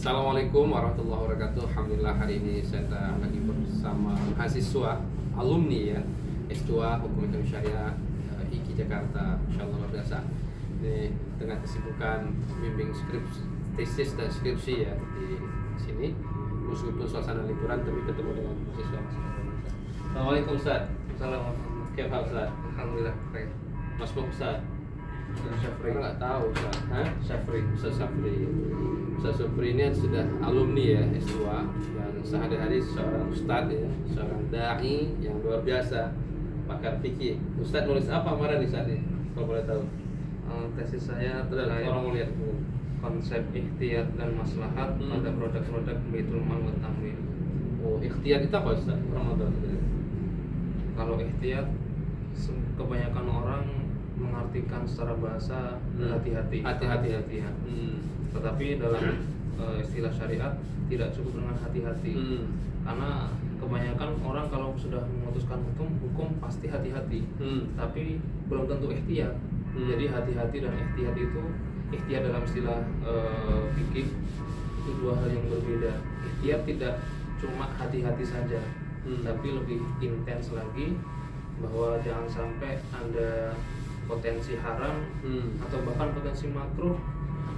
Assalamualaikum warahmatullahi wabarakatuh. Alhamdulillah hari ini saya lagi bersama mahasiswa alumni ya S2 Hukum Ekonomi Syariah IKI Jakarta. Insyaallah luar biasa. Ini dengan kesibukan bimbing skripsi, tesis dan skripsi ya di sini. Meskipun suasana liburan tapi ketemu dengan mahasiswa. Assalamualaikum Ustaz. Assalamualaikum. Khair Ustaz. Alhamdulillah baik. Mas Ustaz. Syafri. Nggak tahu Ustaz. Syafri. Ustaz Syafri. Ustaz Syafri ini sudah alumni ya S2 dan sehari-hari seorang ustadz ya, seorang dai yang luar biasa, pakar fikih. Ustadz nulis apa kemarin di saat ini? Kalau boleh tahu. Tesis saya Sudah terkait orang mau lihat. konsep ikhtiyat dan maslahat pada produk-produk Baitul Mal wa Tamwil. Oh, ikhtiyat itu apa Ustaz? Orang mau tahu. Kalau ikhtiyat kebanyakan orang mengartikan secara bahasa hati-hati. Hati-hati. Tetapi dalam istilah syariat tidak cukup dengan hati-hati. Karena kebanyakan orang kalau sudah memutuskan hukum pasti hati-hati. Tapi belum tentu ikhtiyat. Jadi hati-hati dan ikhtiyat itu, ikhtiyat dalam istilah fikih itu dua hal yang berbeda. Ikhtiyat tidak cuma hati-hati saja, tapi lebih intens lagi, bahwa jangan sampai ada potensi haram atau bahkan potensi makruh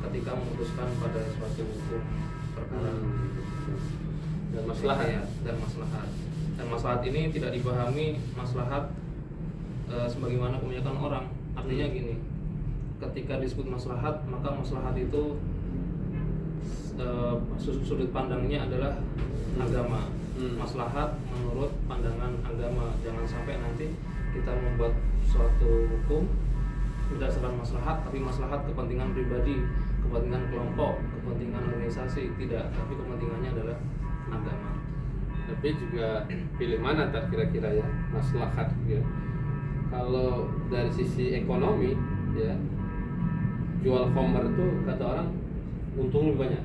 ketika memutuskan pada suatu hukum perkara. Dan maslahat ya, dan maslahat ini tidak dipahami maslahat sebagaimana kebanyakan orang. Artinya gini, ketika disebut maslahat, maka maslahat itu sudut pandangnya adalah agama. Maslahat menurut pandangan agama. Jangan sampai nanti kita membuat suatu hukum berdasarkan maslahat, tapi maslahat kepentingan pribadi, kepentingan kelompok, kepentingan organisasi. Tidak, tapi kepentingannya adalah agama. Tapi juga pilih mana tak kira-kira ya maslahat ya. Kalau dari sisi ekonomi ya, jual khamr itu kata orang untung lebih banyak.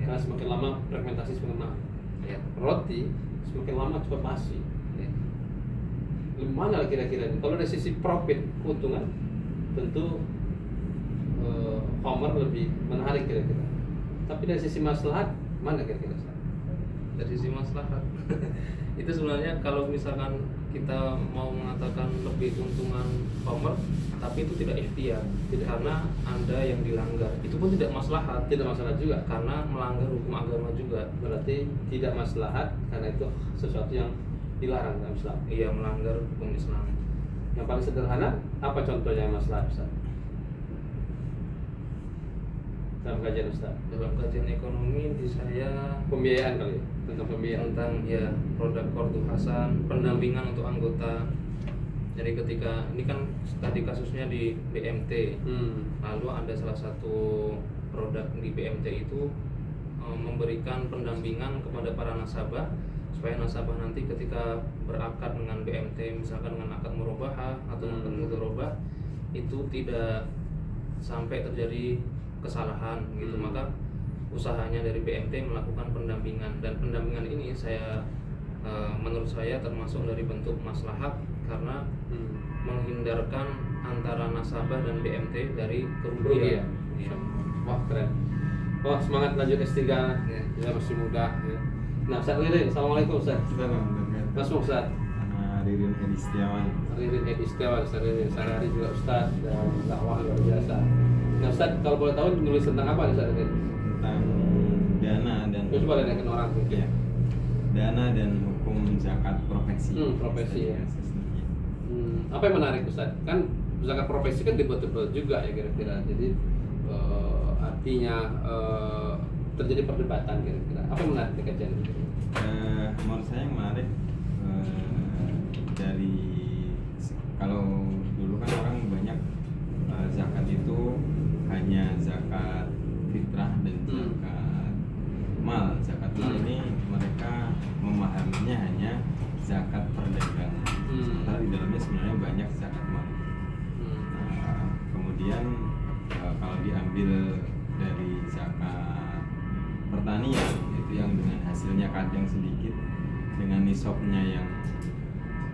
Karena semakin lama fragmentasi semakin mahal. Ya. Roti semakin lama cepat basi. Ya. Mana kira-kira ini? Kalau dari sisi profit keuntungan tentu khamr lebih menarik kira-kira. Tapi dari sisi maslahat mana kira-kira? Dari sisi maslahat itu sebenarnya kalau misalkan kita mau mengatakan lebih keuntungan khamr, tapi itu tidak ikhtiar, karena ada yang dilanggar, itu pun tidak maslahat. Tidak masalah juga karena melanggar hukum agama juga. berarti tidak maslahat karena itu sesuatu yang dilarang dalam Islam. Iya, melanggar hukum Islam. Yang paling sederhana apa contohnya maslahat Ustaz? Dalam kajian Ustaz, Dalam kajian ekonomi di saya pembiayaan kali ya, tentang pembiayaan. tentang ya produk Qordu Hasan, pendampingan untuk anggota. Jadi ketika ini kan tadi kasusnya di BMT, lalu ada salah satu produk di BMT itu memberikan pendampingan kepada para nasabah supaya nasabah nanti ketika berakad dengan BMT, misalkan dengan akad murabahah atau akad mudharabah, itu tidak sampai terjadi kesalahan gitu. Maka usahanya dari BMT melakukan pendampingan, dan pendampingan ini menurut saya termasuk dari bentuk maslahat karena menghindarkan antara nasabah dan BMT dari kerugian. Iya. Wah keren. Wah semangat lanjut S3 ya masih muda ya. Nah Ustaz Ririn, Assalamualaikum Ustaz. Mas Ustaz Ririn Edi Setiawan. Ririn Edi Setiawan, Ustaz Ririn sehari-hari juga Ustaz dan dakwah luar biasa. Nah Ustaz kalau boleh tahu nulis tentang apa nih Ustaz Ririn? Tentang dana dan Coba lihatkan orang mungkin. ya, dana dan hukum zakat profesi. Profesi ya. Apa yang menarik Ustaz? Kan zakat profesi kan debatable juga ya kira-kira. Jadi artinya terjadi perdebatan kira-kira. Apa yang menarik di kajian itu? Menurut saya yang menarik dari kalau dulu kan orang banyak zakat itu hanya zakat fitrah dan zakat mal. Zakat mal ini mereka memahaminya hanya zakat perdagangan. Sementara di dalamnya sebenarnya banyak zakat mal. Kemudian kalau diambil dari zakat pertanian itu yang dengan hasilnya kadang sedikit, dengan nisabnya yang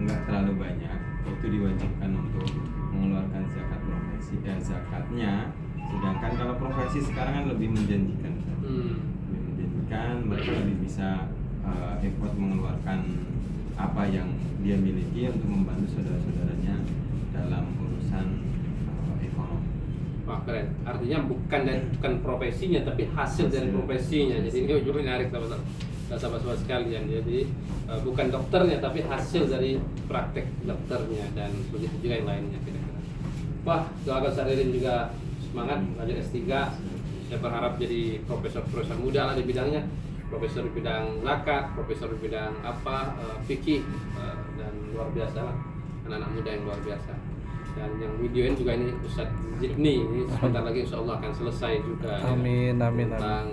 enggak terlalu banyak, itu diwajibkan untuk mengeluarkan zakat profesi dan zakatnya. Sedangkan kalau profesi sekarang kan lebih menjanjikan. Lebih bisa effort mengeluarkan apa yang dia miliki untuk membantu saudara-saudaranya dalam urusan ekonomi. Wah, keren. Artinya bukan profesinya tapi hasil dari profesinya. Jadi ini juga menarik sahabat-sahabat sekalian. Jadi bukan dokternya tapi hasil dari praktek dokternya dan begitu juga yang lainnya kira-kira. Wah, doakan Saririn juga semangat belajar S3. Saya berharap jadi profesor muda lah di bidangnya. Profesor di bidang zakat, profesor di bidang fikih, dan luar biasa lah, anak-anak muda yang luar biasa. Dan yang videoin juga ini Ustadz Zidni, ini sebentar lagi insya Allah akan selesai juga. Amin, ya, amin, tentang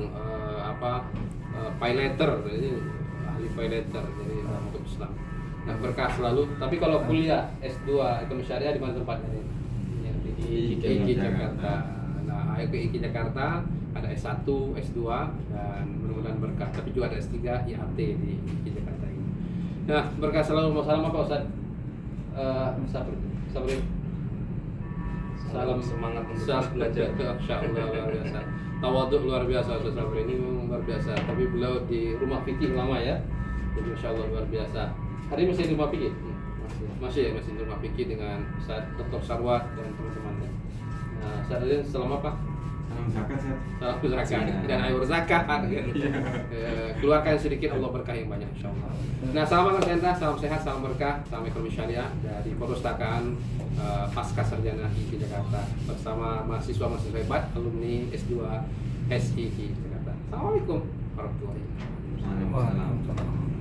pilater, ini ahli pilater jadi untuk Islam. Nah, berkah selalu. Tapi kalau kuliah S2 ekonomi syariah di mana tempatnya ini? Di IKI Jakarta. Nah, IKI Jakarta ada S1, S2 dan mudah-mudahan berkah. Tapi juga ada S3 IAT di IKI Jakarta ini. Nah, berkah selalu. Mau salam apa Ustaz? Sabri. Salam semangat untuk salam belajar. Insyaallah luar biasa. Tawaduk luar biasa Ustaz Sabri ini memang luar biasa. Tapi beliau di rumah fikih lama ya. Jadi insyaallah luar biasa. Hari ini masih di rumah fikih? Masih di rumah fikih dengan Ustaz Dr. Sarwat dan teman-temannya. Nah, Ustaz selama apa? Salam zakat ya. Salam zakat dan ayo berzakat. Keluarkan sedikit, Allah berkah yang banyak insyaallah. Nah, salam salam sehat, salam berkah, salam ekonomi syariah dari Perpustakaan Pasca Sarjana IKI Jakarta bersama mahasiswa hebat alumni S2 SIKI Jakarta. Assalamualaikum warahmatullahi wabarakatuh. Waalaikumsalam.